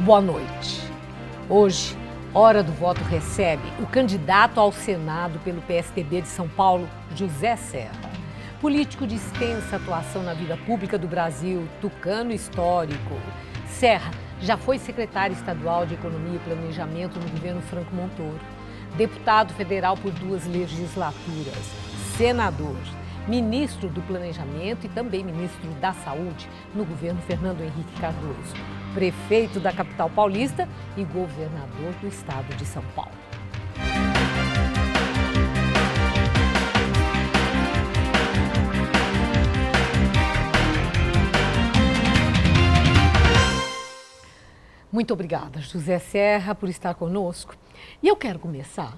Boa noite. Hoje, hora do voto recebe o candidato ao Senado pelo PSDB de São Paulo, José Serra. Político de extensa atuação na vida pública do Brasil, tucano histórico. Serra já foi secretário estadual de Economia e Planejamento no governo Franco Montoro, deputado federal por 2 legislaturas, senador, ministro do Planejamento e também ministro da Saúde no governo Fernando Henrique Cardoso, prefeito da capital paulista e governador do estado de São Paulo. Muito obrigada, José Serra, por estar conosco. E eu quero começar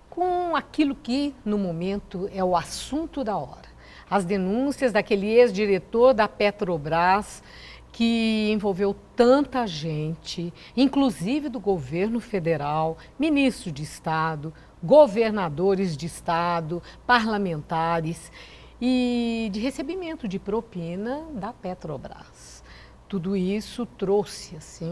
com aquilo que, no momento, é o assunto da hora. As denúncias daquele ex-diretor da Petrobras que envolveu tanta gente, inclusive do governo federal, ministro de Estado, governadores de Estado, parlamentares e de recebimento de propina da Petrobras. Tudo isso trouxe assim,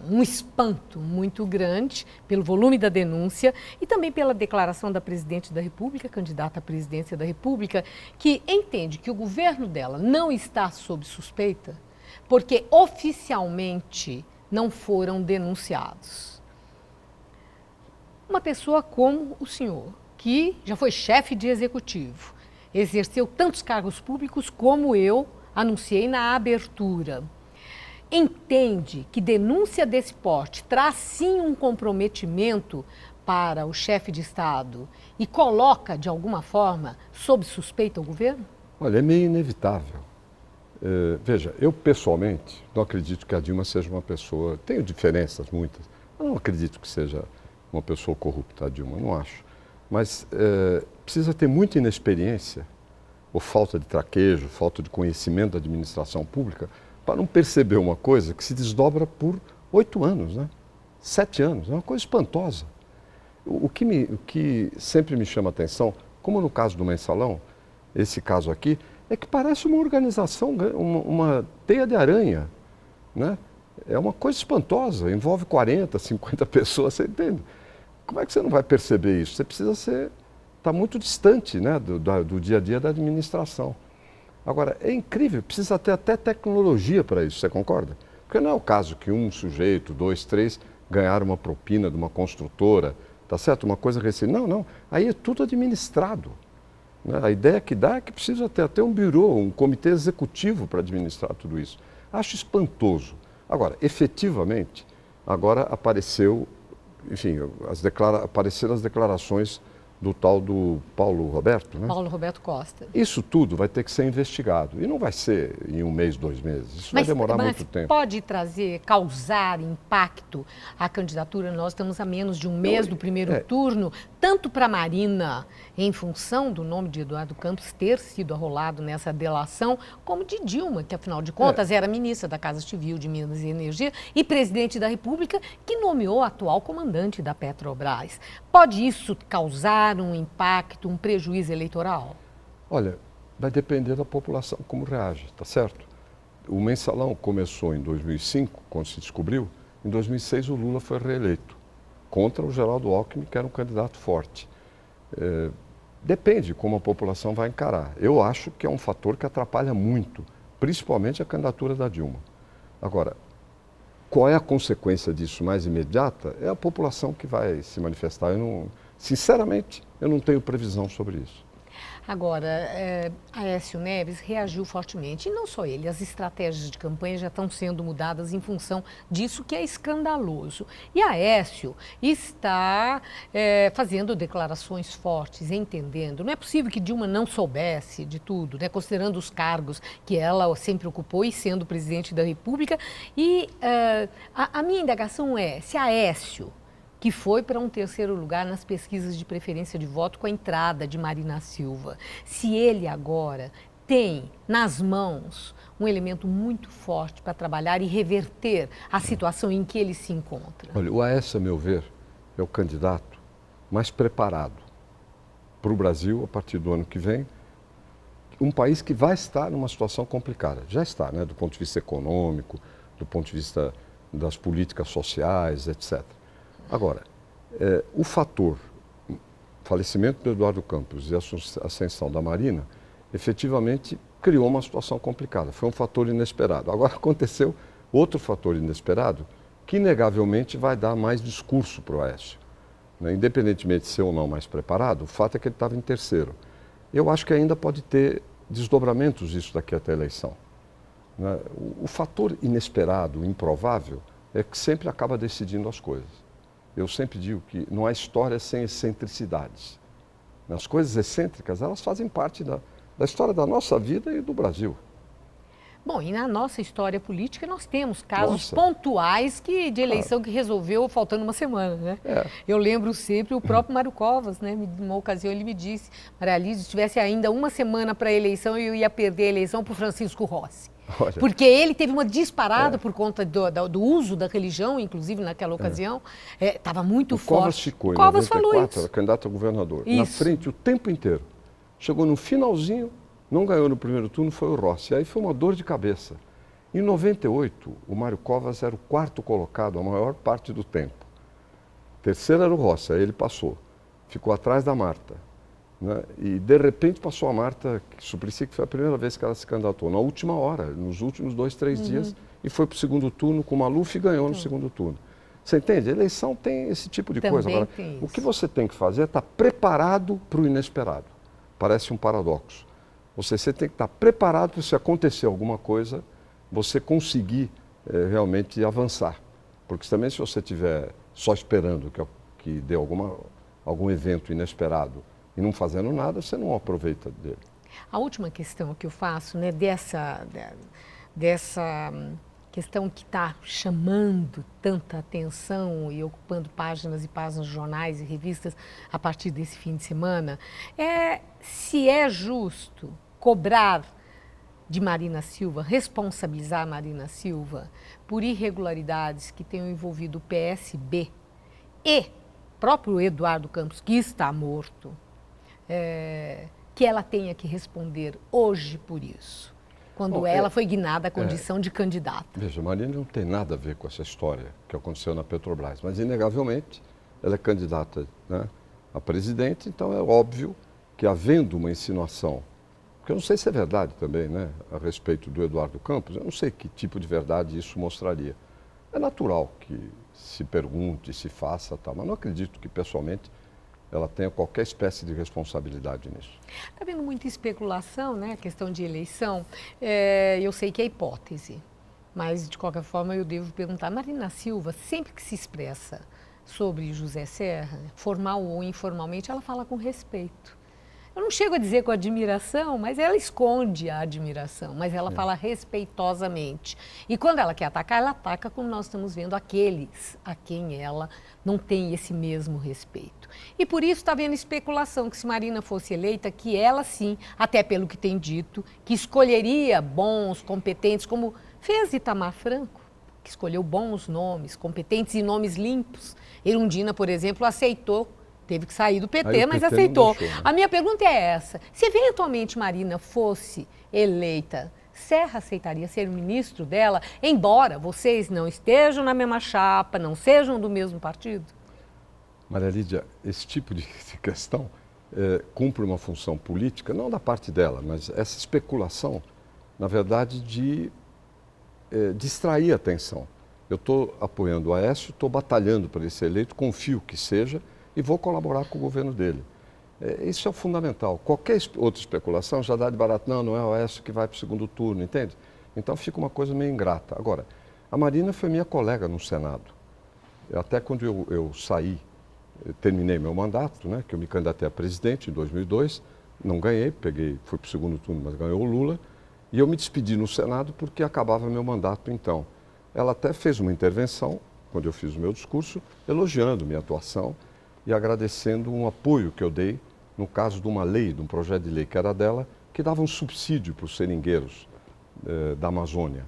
um espanto muito grande pelo volume da denúncia e também pela declaração da presidente da República, candidata à presidência da República, que entende que o governo dela não está sob suspeita porque oficialmente não foram denunciados. Uma pessoa como o senhor, que já foi chefe de executivo, exerceu tantos cargos públicos como eu anunciei na abertura, entende que denúncia desse porte traz sim um comprometimento para o chefe de Estado e coloca, de alguma forma, sob suspeita o governo? Olha, é meio inevitável. Veja, eu pessoalmente não acredito que a Dilma seja uma pessoa, tenho diferenças muitas, eu não acredito que seja uma pessoa corrupta, a Dilma, não acho. Mas precisa ter muita inexperiência, ou falta de traquejo, falta de conhecimento da administração pública, para não perceber uma coisa que se desdobra por 8 anos, né? 7 anos, é uma coisa espantosa. O que sempre me chama a atenção, como no caso do Mensalão, esse caso aqui, é que parece uma organização, uma teia de aranha, né? É uma coisa espantosa, envolve 40, 50 pessoas, você entende? Como é que você não vai perceber isso? Você precisa estar muito distante, né, do dia a dia da administração. Agora, é incrível, precisa ter até tecnologia para isso, você concorda? Porque não é o caso que um sujeito, 2, 3, ganharam uma propina de uma construtora, tá certo? Uma coisa recente. Não, aí é tudo administrado. A ideia que dá é que precisa ter até um birô, um comitê executivo para administrar tudo isso. Acho espantoso. Agora, efetivamente, agora apareceram as declarações do tal do Paulo Roberto, né? Paulo Roberto Costa. Isso tudo vai ter que ser investigado. E não vai ser em 1 mês, 2 meses. Isso vai demorar muito tempo. Pode causar impacto à candidatura? Nós estamos a menos de 1 mês do primeiro turno, tanto para a Marina, em função do nome de Eduardo Campos ter sido arrolado nessa delação, como de Dilma, que afinal de contas era ministra da Casa Civil de Minas e Energia e presidente da República, que nomeou o atual comandante da Petrobras. Pode isso causar um impacto, um prejuízo eleitoral? Olha, vai depender da população como reage, tá certo? O Mensalão começou em 2005, quando se descobriu. Em 2006 o Lula foi reeleito, contra o Geraldo Alckmin, que era um candidato forte. Depende como a população vai encarar. Eu acho que é um fator que atrapalha muito, principalmente a candidatura da Dilma. Agora, qual é a consequência disso mais imediata? É a população que vai se manifestar. Sinceramente, eu não tenho previsão sobre isso. Agora, Aécio Neves reagiu fortemente, e não só ele, as estratégias de campanha já estão sendo mudadas em função disso, que é escandaloso. E Aécio está fazendo declarações fortes, entendendo. Não é possível que Dilma não soubesse de tudo, né, considerando os cargos que ela sempre ocupou e sendo presidente da República. E a minha indagação é se Aécio, que foi para um 3º lugar nas pesquisas de preferência de voto com a entrada de Marina Silva, se ele agora tem nas mãos um elemento muito forte para trabalhar e reverter a situação em que ele se encontra. Olha, o Aécio, a meu ver, é o candidato mais preparado para o Brasil a partir do ano que vem, um país que vai estar numa situação complicada. Já está, né, do ponto de vista econômico, do ponto de vista das políticas sociais, etc. Agora, o fator falecimento do Eduardo Campos e a ascensão da Marina, efetivamente criou uma situação complicada. Foi um fator inesperado. Agora aconteceu outro fator inesperado que, inegavelmente, vai dar mais discurso para o Aécio. Né? Independentemente de ser ou não mais preparado, o fato é que ele estava em terceiro. Eu acho que ainda pode ter desdobramentos isso daqui até a eleição. Né? O fator inesperado, improvável, é que sempre acaba decidindo as coisas. Eu sempre digo que não há história sem excentricidades. As coisas excêntricas, elas fazem parte da história da nossa vida e do Brasil. Bom, e na nossa história política nós temos casos pontuais de eleição que resolveu faltando uma semana, né? Eu lembro sempre o próprio Mário Covas, né? Numa ocasião ele me disse, Maria Lídia, se tivesse ainda uma semana para a eleição, eu ia perder a eleição para o Francisco Rossi. Olha. Porque ele teve uma disparada por conta do uso da religião, inclusive naquela ocasião, estava muito forte. Covas ficou, em 94, era candidato a governador, na frente o tempo inteiro. Chegou no finalzinho, não ganhou no primeiro turno, foi o Rossi. Aí foi uma dor de cabeça. Em 98, o Mário Covas era o quarto colocado a maior parte do tempo. Terceiro era o Rossi, aí ele passou. Ficou atrás da Marta. Né? E, de repente, passou a Marta Suplicy, que foi a primeira vez que ela se candidatou, na última hora, nos últimos 2, 3 dias, e foi para o segundo turno com o Maluf e ganhou no segundo turno. Você entende? A eleição tem esse tipo de coisa. Agora, o que você tem que fazer é estar preparado para o inesperado. Parece um paradoxo. Você tem que estar preparado para, se acontecer alguma coisa, você conseguir realmente avançar. Porque também, se você estiver só esperando que dê algum evento inesperado e não fazendo nada, você não aproveita dele. A última questão que eu faço, né, dessa questão que está chamando tanta atenção e ocupando páginas e páginas de jornais e revistas a partir desse fim de semana, é se é justo cobrar de Marina Silva, responsabilizar Marina Silva por irregularidades que tenham envolvido o PSB e próprio Eduardo Campos, que está morto, que ela tenha que responder hoje por isso, quando ela foi guinada à condição de candidata. Veja, Marina não tem nada a ver com essa história que aconteceu na Petrobras, mas inegavelmente ela é candidata, né, a presidente, então é óbvio que, havendo uma insinuação, porque eu não sei se é verdade também, né, a respeito do Eduardo Campos, eu não sei que tipo de verdade isso mostraria. É natural que se pergunte, se faça, tal, mas não acredito que pessoalmente ela tenha qualquer espécie de responsabilidade nisso. Está havendo muita especulação, né, a questão de eleição. Eu sei que é hipótese, mas de qualquer forma eu devo perguntar. Marina Silva, sempre que se expressa sobre José Serra, formal ou informalmente, ela fala com respeito. Eu não chego a dizer com admiração, mas ela esconde a admiração, mas ela fala respeitosamente. E quando ela quer atacar, ela ataca como nós estamos vendo aqueles a quem ela não tem esse mesmo respeito. E por isso está havendo especulação que, se Marina fosse eleita, que ela sim, até pelo que tem dito, que escolheria bons, competentes, como fez Itamar Franco, que escolheu bons nomes, competentes e nomes limpos. Erundina, por exemplo, aceitou. Teve que sair do PT, mas aceitou. Deixou, né? A minha pergunta é essa. Se eventualmente Marina fosse eleita, Serra aceitaria ser o ministro dela, embora vocês não estejam na mesma chapa, não sejam do mesmo partido? Maria Lídia, esse tipo de questão cumpre uma função política, não da parte dela, mas essa especulação, na verdade, de distrair a atenção. Eu estou apoiando o Aécio, estou batalhando para ele ser eleito, confio que seja, e vou colaborar com o governo dele. Isso é o fundamental. Qualquer outra especulação já dá de barato, não é o Aécio que vai para o segundo turno, entende? Então fica uma coisa meio ingrata. Agora, a Marina foi minha colega no Senado. Até quando eu saí, terminei meu mandato, né, que eu me candidatei a presidente em 2002, não ganhei, fui para o segundo turno, mas ganhou o Lula, e eu me despedi no Senado porque acabava meu mandato então. Ela até fez uma intervenção, quando eu fiz o meu discurso, elogiando minha atuação, e agradecendo um apoio que eu dei no caso de uma lei, de um projeto de lei que era dela, que dava um subsídio para os seringueiros da Amazônia.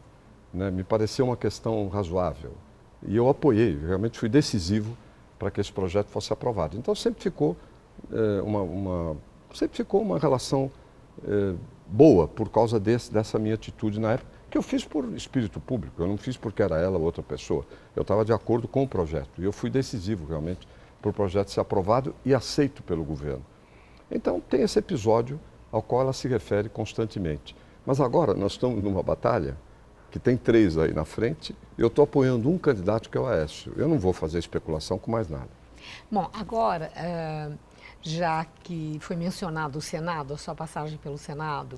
Né? Me pareceu uma questão razoável. E eu apoiei, realmente fui decisivo para que esse projeto fosse aprovado. Então sempre ficou uma relação boa por causa dessa minha atitude na época, que eu fiz por espírito público, eu não fiz porque era ela ou outra pessoa. Eu estava de acordo com o projeto e eu fui decisivo realmente para o projeto ser aprovado e aceito pelo governo. Então tem esse episódio ao qual ela se refere constantemente. Mas agora nós estamos numa batalha que tem 3 aí na frente, eu estou apoiando um candidato que é o Aécio. Eu não vou fazer especulação com mais nada. Bom, agora, já que foi mencionado o Senado, a sua passagem pelo Senado,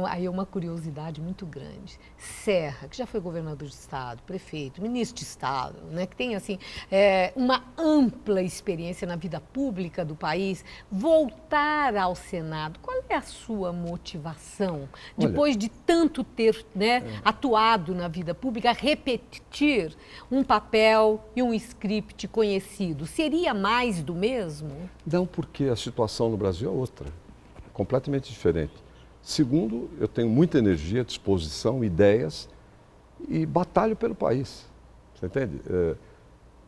aí é uma curiosidade muito grande. Serra, que já foi governador de Estado, prefeito, ministro de Estado, né, que tem assim, uma ampla experiência na vida pública do país, voltar ao Senado, qual é a sua motivação, depois de tanto ter, né, atuado na vida pública, repetir um papel e um script conhecido? Seria mais do mesmo? Não, porque a situação no Brasil é outra, completamente diferente. Segundo, eu tenho muita energia, disposição, ideias e batalho pelo país. Você entende?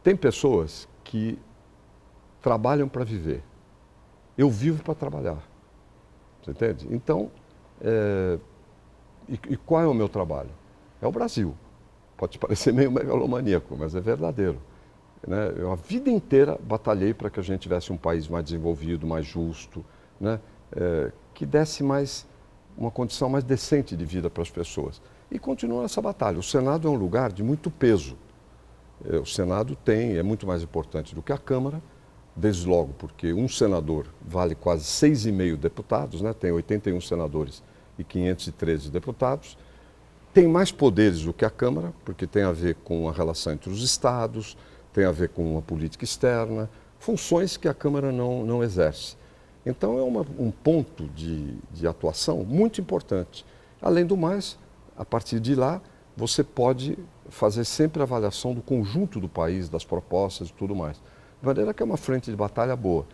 Tem pessoas que trabalham para viver. Eu vivo para trabalhar. Você entende? Então, e qual é o meu trabalho? É o Brasil. Pode parecer meio megalomaníaco, mas é verdadeiro. Né? Eu a vida inteira batalhei para que a gente tivesse um país mais desenvolvido, mais justo, né? Que desse mais uma condição mais decente de vida para as pessoas. E continua essa batalha. O Senado é um lugar de muito peso. O Senado é muito mais importante do que a Câmara, desde logo porque um senador vale quase 6,5 deputados, né? Tem 81 senadores e 513 deputados. Tem mais poderes do que a Câmara, porque tem a ver com a relação entre os estados, tem a ver com uma política externa, funções que a Câmara não exerce. Então é um ponto de atuação muito importante. Além do mais, a partir de lá, você pode fazer sempre a avaliação do conjunto do país, das propostas e tudo mais. De maneira que é uma frente de batalha boa.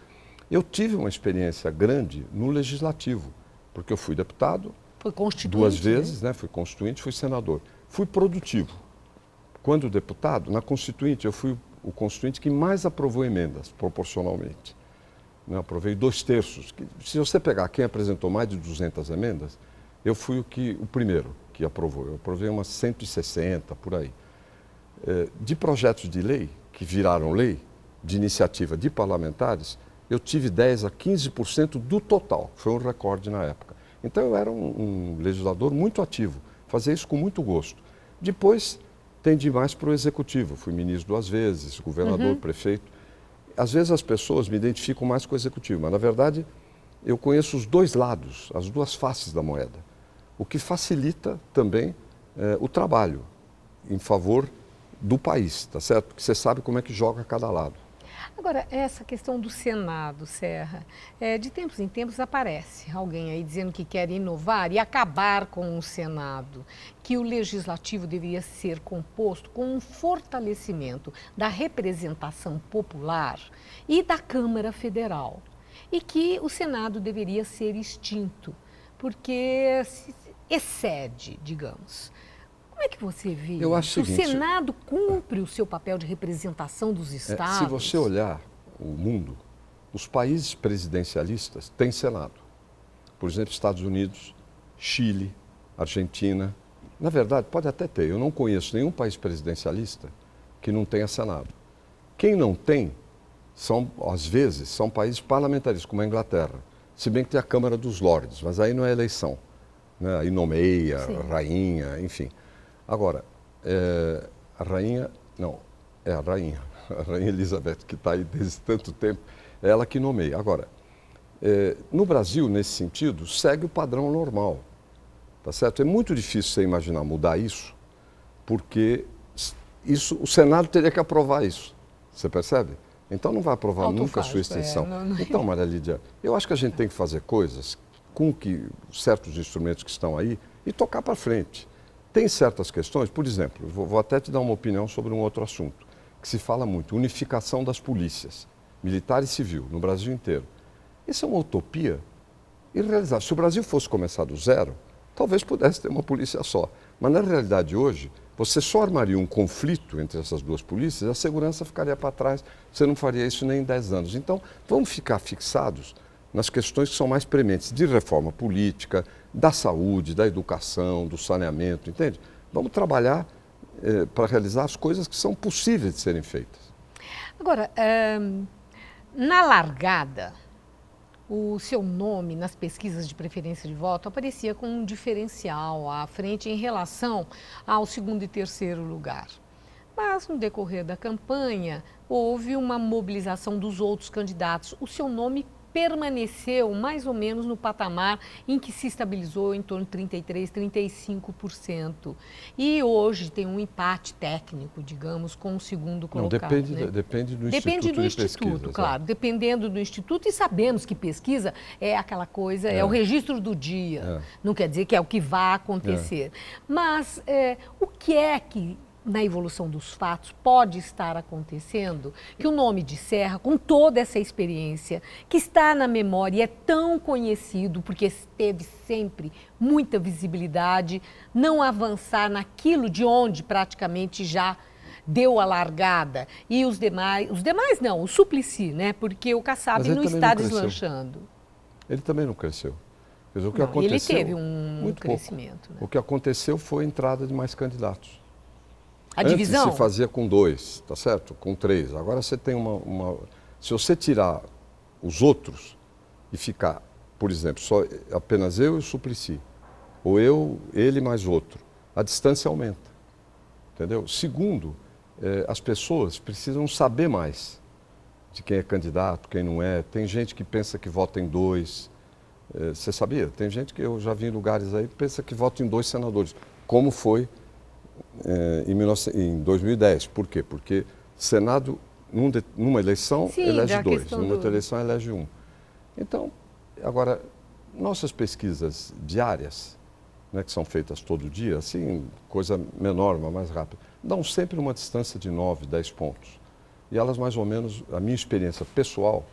Eu tive uma experiência grande no Legislativo, porque eu fui deputado, foi constituinte, 2 vezes, né? Fui constituinte, fui senador. Fui produtivo. Quando deputado, na Constituinte, eu fui o constituinte que mais aprovou emendas, proporcionalmente. Eu aprovei 2/3. Se você pegar quem apresentou mais de 200 emendas, eu fui o primeiro que aprovou. Eu aprovei umas 160, por aí. De projetos de lei, que viraram lei, de iniciativa de parlamentares, eu tive 10 a 15% do total. Foi um recorde na época. Então eu era um legislador muito ativo, fazia isso com muito gosto. Depois, tendi mais para o executivo, fui ministro 2 vezes, governador, prefeito. Às vezes as pessoas me identificam mais com o executivo, mas na verdade eu conheço os 2 lados, as 2 faces da moeda, o que facilita também o trabalho em favor do país, tá certo? Porque você sabe como é que joga cada lado. Agora, essa questão do Senado, Serra, de tempos em tempos aparece alguém aí dizendo que quer inovar e acabar com o Senado, que o Legislativo deveria ser composto com um fortalecimento da representação popular e da Câmara Federal, e que o Senado deveria ser extinto, porque excede, digamos. Como é que você vê Eu acho isso? O Senado cumpre o seu papel de representação dos estados? Se você olhar o mundo, os países presidencialistas têm Senado. Por exemplo, Estados Unidos, Chile, Argentina. Na verdade, pode até ter. Eu não conheço nenhum país presidencialista que não tenha Senado. Quem não tem, às vezes, são países parlamentaristas, como a Inglaterra. Se bem que tem a Câmara dos Lordes, mas aí não é eleição. Né? Aí nomeia, rainha, enfim. Agora, a rainha Elizabeth, que está aí desde tanto tempo, é ela que nomeia. Agora, no Brasil, nesse sentido, segue o padrão normal, tá certo? É muito difícil você imaginar mudar isso, porque o Senado teria que aprovar isso, você percebe? Então não vai aprovar nunca a sua extensão. Então, Maria Lídia, eu acho que a gente tem que fazer coisas com certos instrumentos que estão aí e tocar para frente. Tem certas questões, por exemplo, vou até te dar uma opinião sobre um outro assunto, que se fala muito, unificação das polícias, militar e civil, no Brasil inteiro. Isso é uma utopia irrealizável. Se o Brasil fosse começar do zero, talvez pudesse ter uma polícia só. Mas na realidade hoje, você só armaria um conflito entre essas 2 polícias e a segurança ficaria para trás. Você não faria isso nem em 10 anos. Então, vamos ficar fixados nas questões que são mais prementes, de reforma política, da saúde, da educação, do saneamento, entende? Vamos trabalhar para realizar as coisas que são possíveis de serem feitas. Agora, na largada, o seu nome nas pesquisas de preferência de voto aparecia com um diferencial à frente em relação ao segundo e terceiro lugar. Mas no decorrer da campanha houve uma mobilização dos outros candidatos. O seu nome permaneceu mais ou menos no patamar em que se estabilizou em torno de 33%, 35%. E hoje tem um empate técnico, digamos, com o segundo colocado. Não, depende do Depende do instituto, instituto, claro. Dependendo do instituto, e sabemos que pesquisa é aquela coisa, é o registro do dia. Não quer dizer que é o que vai acontecer. Mas o que é que na evolução dos fatos pode estar acontecendo que o nome de Serra, com toda essa experiência, que está na memória e é tão conhecido, porque teve sempre muita visibilidade, não avançar naquilo de onde praticamente já deu a largada. E os demais não, o Suplicy, né? Porque o Kassab não está deslanchando. Ele também não cresceu. Mas o que não, aconteceu, ele teve um crescimento. Né? O que aconteceu foi a entrada de mais candidatos. A divisão? Antes se fazia com 2, tá certo? Com 3. Agora você tem Se você tirar os outros e ficar, por exemplo, só apenas eu e o Suplicy, ou ele mais outro, a distância aumenta. Entendeu? Segundo, as pessoas precisam saber mais de quem é candidato, quem não é. Tem gente que pensa que vota em 2. Você sabia? Tem gente que eu já vi em lugares aí que pensa que vota em 2 senadores. Como foi em 2010. Por quê? Porque Senado, numa eleição, elege 2, numa outra eleição, elege 1. Então, agora, nossas pesquisas diárias, né, que são feitas todo dia, assim, coisa menor, mas mais rápida, dão sempre uma distância de 9, 10 pontos. E elas, mais ou menos, a minha experiência pessoal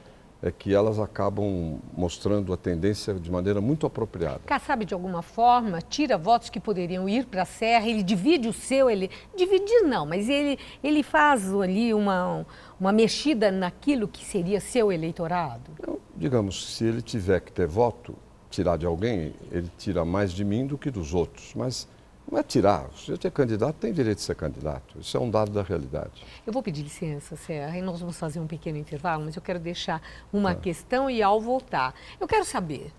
é que elas acabam mostrando a tendência de maneira muito apropriada. Kassab, de alguma forma, tira votos que poderiam ir para a Serra, ele divide o seu, dividir não, mas ele faz ali uma mexida naquilo que seria seu eleitorado? Então, digamos, se ele tiver que ter voto, tirar de alguém, ele tira mais de mim do que dos outros, mas não é tirar. Se você é candidato, tem direito de ser candidato. Isso é um dado da realidade. Eu vou pedir licença, Serra, e nós vamos fazer um pequeno intervalo, mas eu quero deixar uma questão e ao voltar. Eu quero saber,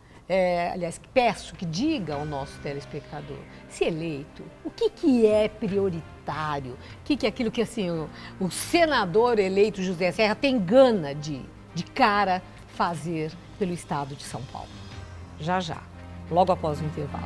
aliás, peço que diga ao nosso telespectador, se eleito, o que é prioritário? O que é aquilo que assim, o senador eleito José Serra tem gana de cara fazer pelo estado de São Paulo? Já, logo após o intervalo.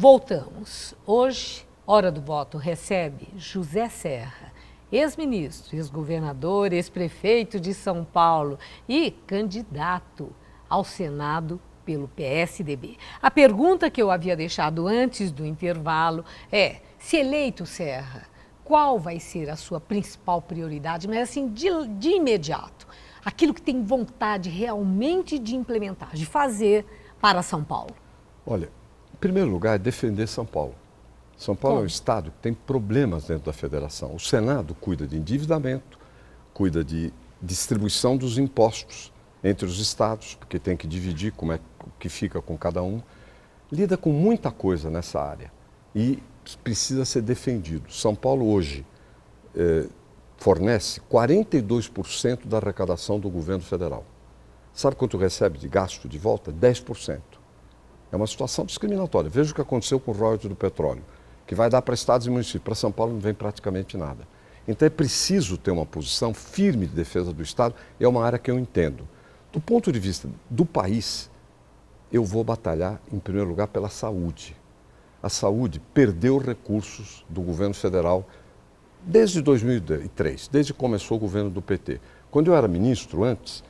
Voltamos. Hoje, Hora do Voto recebe José Serra, ex-ministro, ex-governador, ex-prefeito de São Paulo e candidato ao Senado pelo PSDB. A pergunta que eu havia deixado antes do intervalo é, se eleito Serra, qual vai ser a sua principal prioridade, mas assim, de imediato, aquilo que tem vontade realmente de implementar, de fazer para São Paulo? Olha, em primeiro lugar, é defender São Paulo. São Paulo é um estado que tem problemas dentro da federação. O Senado cuida de endividamento, cuida de distribuição dos impostos entre os estados, porque tem que dividir como é que fica com cada um. Lida com muita coisa nessa área e precisa ser defendido. São Paulo hoje fornece 42% da arrecadação do governo federal. Sabe quanto recebe de gasto de volta? 10%. É uma situação discriminatória. Veja o que aconteceu com o royalties do petróleo, que vai dar para estados e municípios. Para São Paulo não vem praticamente nada. Então é preciso ter uma posição firme de defesa do Estado. É uma área que eu entendo. Do ponto de vista do país, eu vou batalhar, em primeiro lugar, pela saúde. A saúde perdeu recursos do governo federal desde 2003, desde que começou o governo do PT. Quando eu era ministro, antes,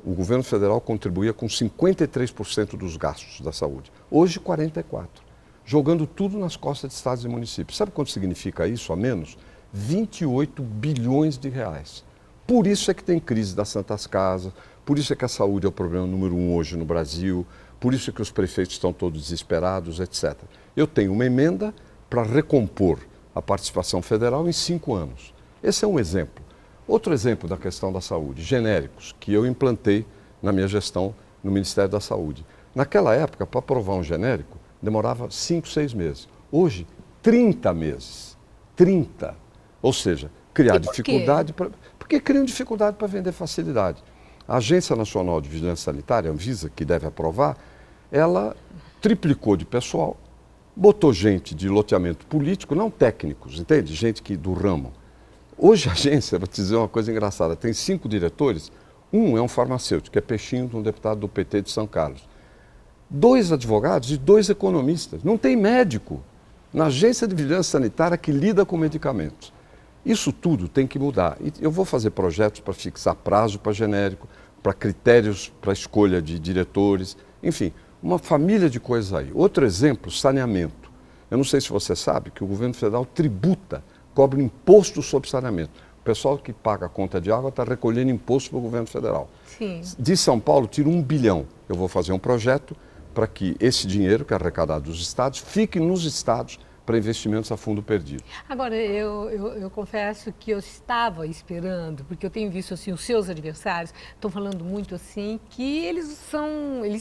o governo federal contribuía com 53% dos gastos da saúde. Hoje, 44%. Jogando tudo nas costas de estados e municípios. Sabe quanto significa isso a menos? 28 bilhões de reais. Por isso é que tem crise das santas casas, por isso é que a saúde é o problema número 1 hoje no Brasil, por isso é que os prefeitos estão todos desesperados, etc. Eu tenho uma emenda para recompor a participação federal em 5 anos. Esse é um exemplo. Outro exemplo da questão da saúde, genéricos, que eu implantei na minha gestão no Ministério da Saúde. Naquela época, para aprovar um genérico, demorava 5, 6 meses. Hoje, 30 meses. 30. Ou seja, criar dificuldade para... Porque criam dificuldade para vender facilidade. A Agência Nacional de Vigilância Sanitária, a Anvisa, que deve aprovar, ela triplicou de pessoal, botou gente de loteamento político, não técnicos, entende? Gente que do ramo. Hoje a agência, vou te dizer uma coisa engraçada, tem 5 diretores, um é um farmacêutico, que é peixinho de um deputado do PT de São Carlos. 2 advogados e 2 economistas. Não tem médico na Agência de Vigilância Sanitária que lida com medicamentos. Isso tudo tem que mudar. E eu vou fazer projetos para fixar prazo para genérico, para critérios para escolha de diretores, enfim, uma família de coisas aí. Outro exemplo, saneamento. Eu não sei se você sabe que o governo federal tributa, cobra imposto sobre saneamento. O pessoal que paga a conta de água está recolhendo imposto para o governo federal. Sim. De São Paulo, tira 1 bilhão. Eu vou fazer um projeto para que esse dinheiro que é arrecadado dos estados fique nos estados para investimentos a fundo perdido. Agora, eu confesso que eu estava esperando, porque eu tenho visto assim, os seus adversários estão falando muito assim, que eles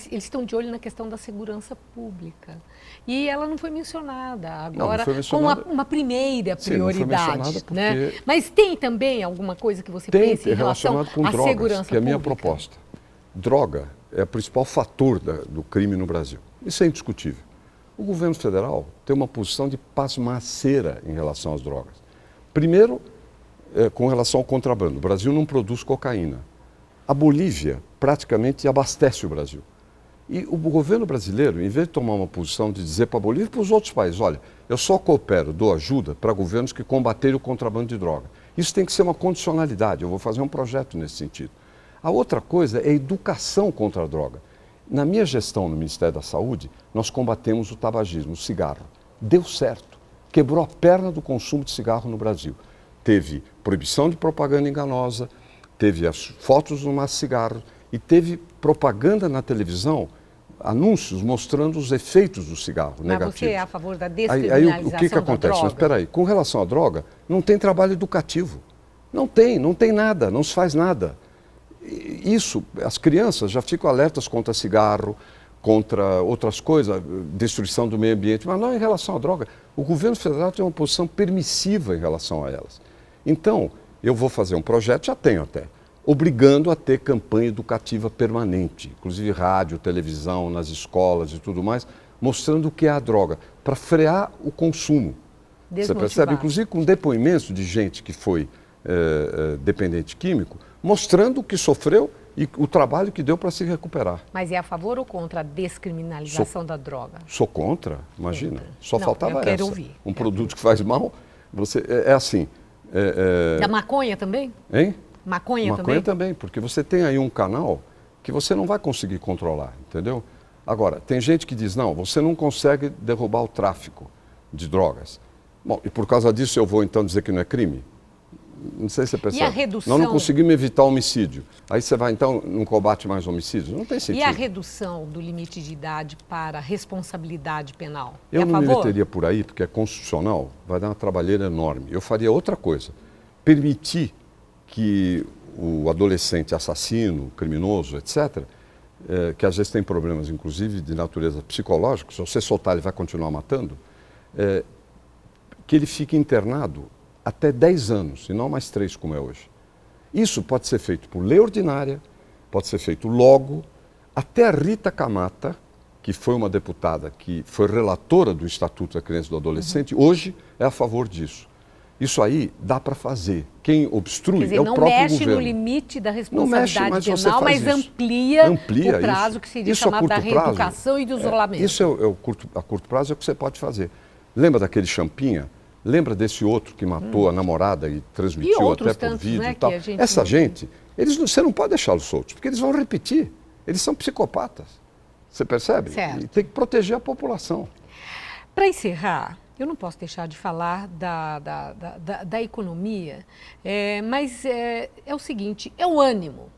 estão de olho na questão da segurança pública. E ela não foi mencionada agora não foi mencionada. com uma primeira prioridade. Sim, não foi mencionada porque... né? Mas tem também alguma coisa que você pensa em relação à drogas, segurança que é a minha pública? proposta. Droga é o principal fator do crime no Brasil. Isso é indiscutível. O governo federal tem uma posição de pasmaceira em relação às drogas. Primeiro, com relação ao contrabando. O Brasil não produz cocaína. A Bolívia praticamente abastece o Brasil. E o governo brasileiro, em vez de tomar uma posição de dizer para a Bolívia e para os outros países, olha, eu só coopero, dou ajuda para governos que combaterem o contrabando de droga. Isso tem que ser uma condicionalidade, eu vou fazer um projeto nesse sentido. A outra coisa é a educação contra a droga. Na minha gestão no Ministério da Saúde, nós combatemos o tabagismo, o cigarro. Deu certo. Quebrou a perna do consumo de cigarro no Brasil. Teve proibição de propaganda enganosa, teve as fotos do maço de cigarro e teve propaganda na televisão, anúncios mostrando os efeitos do cigarro negativos. Mas você é a favor da descriminalização o que da acontece? droga? Mas espera aí, com relação à droga, não tem trabalho educativo. Não tem nada, não se faz nada. Isso, as crianças já ficam alertas contra cigarro, contra outras coisas, destruição do meio ambiente, mas não em relação à droga. O governo federal tem uma posição permissiva em relação a elas. Então, eu vou fazer um projeto, já tenho até, obrigando a ter campanha educativa permanente, inclusive rádio, televisão, nas escolas e tudo mais, mostrando o que é a droga, para frear o consumo. Você percebe? Inclusive com depoimentos de gente que foi dependente químico, mostrando o que sofreu e o trabalho que deu para se recuperar. Mas é a favor ou contra a descriminalização da droga? Sou contra, imagina. Só não, faltava eu quero essa. Ouvir. Um produto que faz mal, é assim. Da maconha também? Hein? Maconha também, porque você tem aí um canal que você não vai conseguir controlar, entendeu? Agora, tem gente que diz, não, você não consegue derrubar o tráfico de drogas. Bom, e por causa disso eu vou então dizer que não é crime? Não sei se você percebe. E a redução... Nós não conseguimos evitar homicídio. Aí você vai, então, não combate mais homicídios? Não tem sentido. E a redução do limite de idade para responsabilidade penal? Eu não me meteria por aí, porque é constitucional, vai dar uma trabalheira enorme. Eu faria outra coisa. Permitir que o adolescente assassino, criminoso, etc., que às vezes tem problemas, inclusive, de natureza psicológica, se você soltar ele vai continuar matando, que ele fique internado até 10 anos, e não mais 3 como é hoje. Isso pode ser feito por lei ordinária, pode ser feito logo, até a Rita Camata, que foi uma deputada que foi relatora do Estatuto da Criança e do Adolescente, hoje é a favor disso. Isso aí dá para fazer. Quem obstrui Quer dizer, é o próprio governo. Não mexe no limite da responsabilidade penal, mas isso. amplia o prazo isso. que seria chamado da reeducação e do isolamento. Isso a curto prazo é o que você pode fazer. Lembra daquele Champinha? Lembra desse outro que matou a namorada e transmitiu até por vídeo, né, e tal? Essa gente, você não pode deixá-los soltos, porque eles vão repetir. Eles são psicopatas. Você percebe? Certo. E tem que proteger a população. Para encerrar, eu não posso deixar de falar da economia, mas é o seguinte, é o ânimo.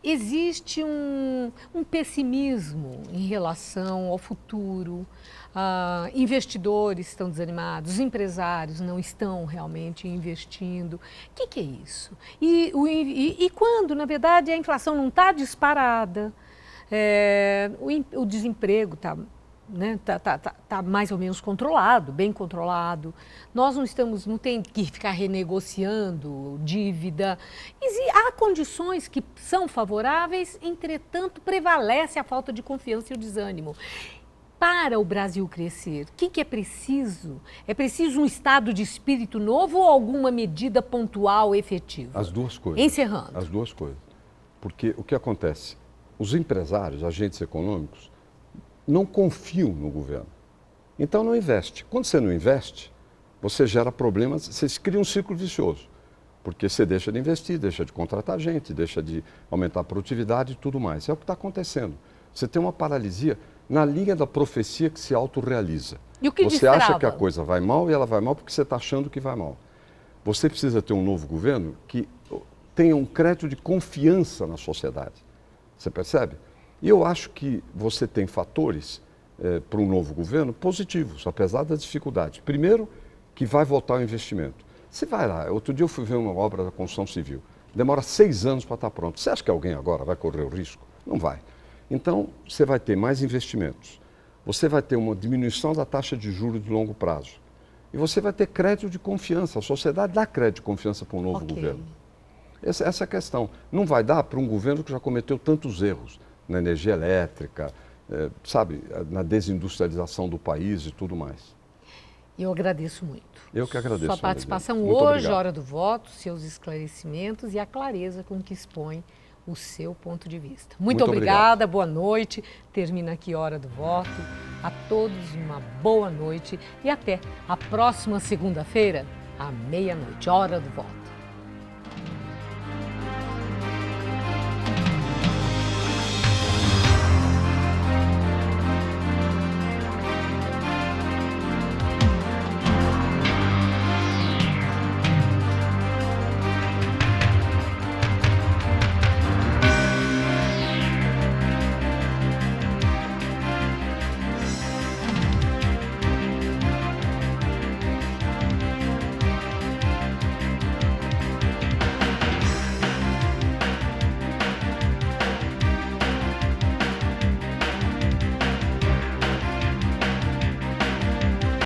existe um pessimismo em relação ao futuro. Investidores estão desanimados, empresários não estão realmente investindo. O que é isso? E quando, na verdade, a inflação não está disparada, o desemprego está, né, tá mais ou menos controlado, bem controlado. Nós não tem que ficar renegociando dívida. Há condições que são favoráveis, entretanto, prevalece a falta de confiança e o desânimo. Para o Brasil crescer, o que é preciso? É preciso um estado de espírito novo ou alguma medida pontual efetiva? As duas coisas. Encerrando. As duas coisas. Porque o que acontece? Os empresários, agentes econômicos, não confiam no governo. Então não investe. Quando você não investe, você gera problemas, você cria um círculo vicioso. Porque você deixa de investir, deixa de contratar gente, deixa de aumentar a produtividade e tudo mais. É o que está acontecendo. Você tem uma paralisia na linha da profecia que se autorrealiza. E o que você acha que a coisa vai mal e ela vai mal porque você está achando que vai mal. Você precisa ter um novo governo que tenha um crédito de confiança na sociedade. Você percebe? E eu acho que você tem fatores para um novo governo positivos, apesar das dificuldades. Primeiro, que vai voltar o investimento. Você vai lá, outro dia eu fui ver uma obra da construção civil, demora 6 anos para estar pronto. Você acha que alguém agora vai correr o risco? Não vai. Então, você vai ter mais investimentos, você vai ter uma diminuição da taxa de juros de longo prazo e você vai ter crédito de confiança. A sociedade dá crédito de confiança para um novo governo. Essa é a questão. Não vai dar para um governo que já cometeu tantos erros na energia elétrica, sabe, na desindustrialização do país e tudo mais. Eu agradeço muito. Eu que agradeço. Sua participação muito hoje, obrigado. hora do voto, seus esclarecimentos e a clareza com que expõe o seu ponto de vista. Muito obrigada, boa noite. Termina aqui Hora do Voto. A todos uma boa noite e até a próxima segunda-feira, à meia-noite, Hora do Voto.